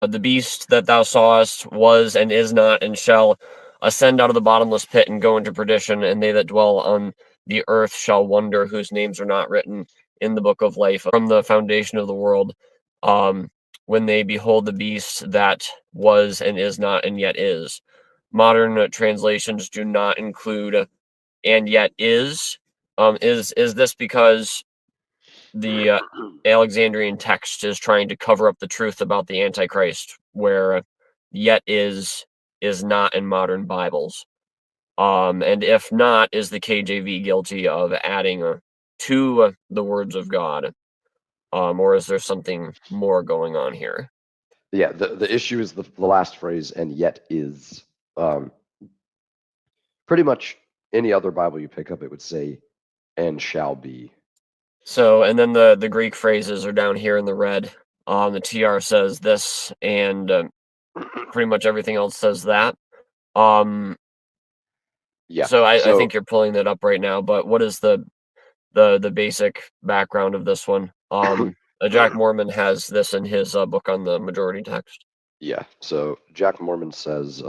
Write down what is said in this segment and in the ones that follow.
The beast that thou sawest was and is not and shall ascend out of the bottomless pit and go into perdition, and they that dwell on the earth shall wonder, whose names are not written in the book of life from the foundation of the world, when they behold the beast that was and is not and yet is. Modern translations do not include and yet is. Is this because the Alexandrian text is trying to cover up the truth about the Antichrist, where yet is not in modern Bibles? And if not, is the KJV guilty of adding to the words of God? Or is there something more going on here? Yeah, the issue is the last phrase, and yet is. Pretty much any other Bible you pick up, it would say, and shall be. So, and then the Greek phrases are down here in the red. The TR says this, and pretty much everything else says that. Yeah. So I think you're pulling that up right now. But what is the basic background of this one? Jack Mormon has this in his book on the majority text. Yeah. So Jack Mormon says,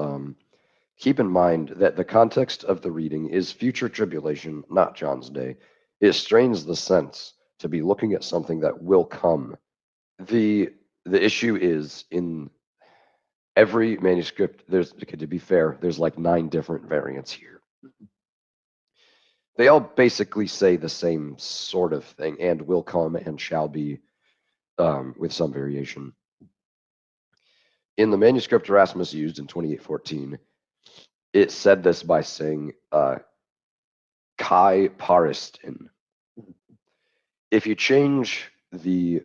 keep in mind that the context of the reading is future tribulation, not John's day. It strains the sense to be looking at something that will come. The issue is in every manuscript, to be fair, there's like 9 different variants here. They all basically say the same sort of thing, and will come and shall be, with some variation. In the manuscript Erasmus used in 2814, it said this by saying Kai Paristin. If you change the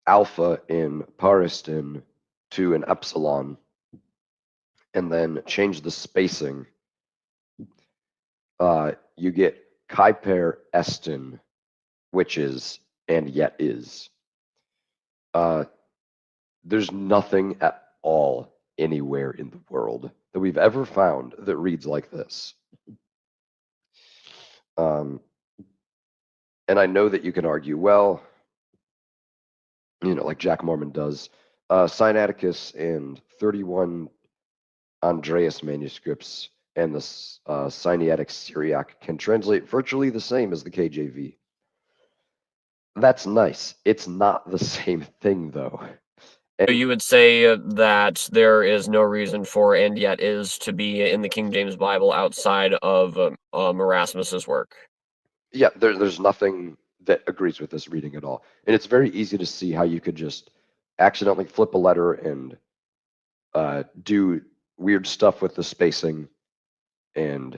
alpha in Paristin to an epsilon, and then change the spacing, you get Kaiper Estin, which is and yet is. There's nothing at all anywhere in the world that we've ever found that reads like this. And I know that you can argue, well, like Jack Mormon does, Sinaiticus and 31 Andreas manuscripts and the Sinaitic Syriac can translate virtually the same as the KJV. That's nice. It's not the same thing, though. So you would say that there is no reason for and yet is to be in the King James Bible outside of Erasmus's work? Yeah, there's nothing that agrees with this reading at all. And it's very easy to see how you could just accidentally flip a letter and do weird stuff with the spacing. And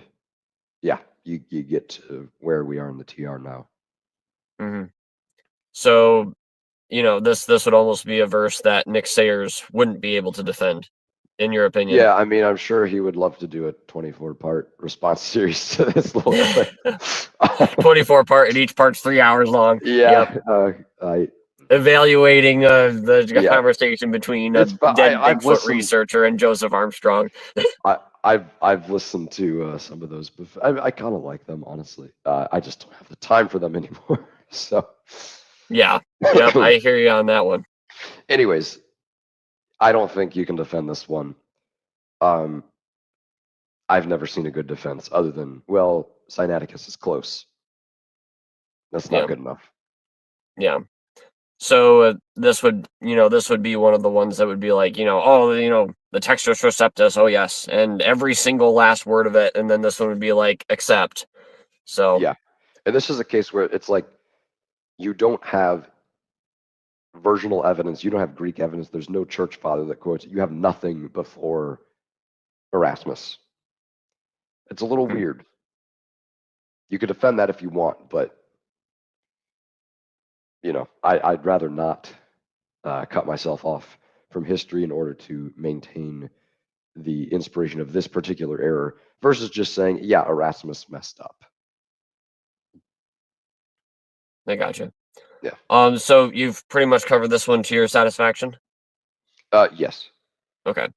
yeah, you get to where we are in the TR now. Mm-hmm. So, this would almost be a verse that Nick Sayers wouldn't be able to defend, in your opinion. Yeah, I mean, I'm sure he would love to do a 24-part response series to this little thing. 24-part, and each part's 3 hours long. Yeah. Yep. Evaluating the conversation between a dead Bigfoot researcher and Joseph Armstrong. I've listened to some of those before. I kind of like them, honestly. I just don't have the time for them anymore. So. Yeah. Yep. I hear you on that one. Anyways, I don't think you can defend this one. I've never seen a good defense other than, well, Sinaiticus is close. That's not good enough. Yeah. So this would be one of the ones that would be like, the Textus Receptus, oh yes, and every single last word of it, and then this one would be like, accept. So yeah, and this is a case where it's like you don't have versional evidence, you don't have Greek evidence, there's no church father that quotes it, you have nothing before Erasmus. It's a little weird. You could defend that if you want, but I'd rather not cut myself off from history in order to maintain the inspiration of this particular error versus just saying, yeah, Erasmus messed up. I gotcha. Yeah. So you've pretty much covered this one to your satisfaction? Yes. Okay.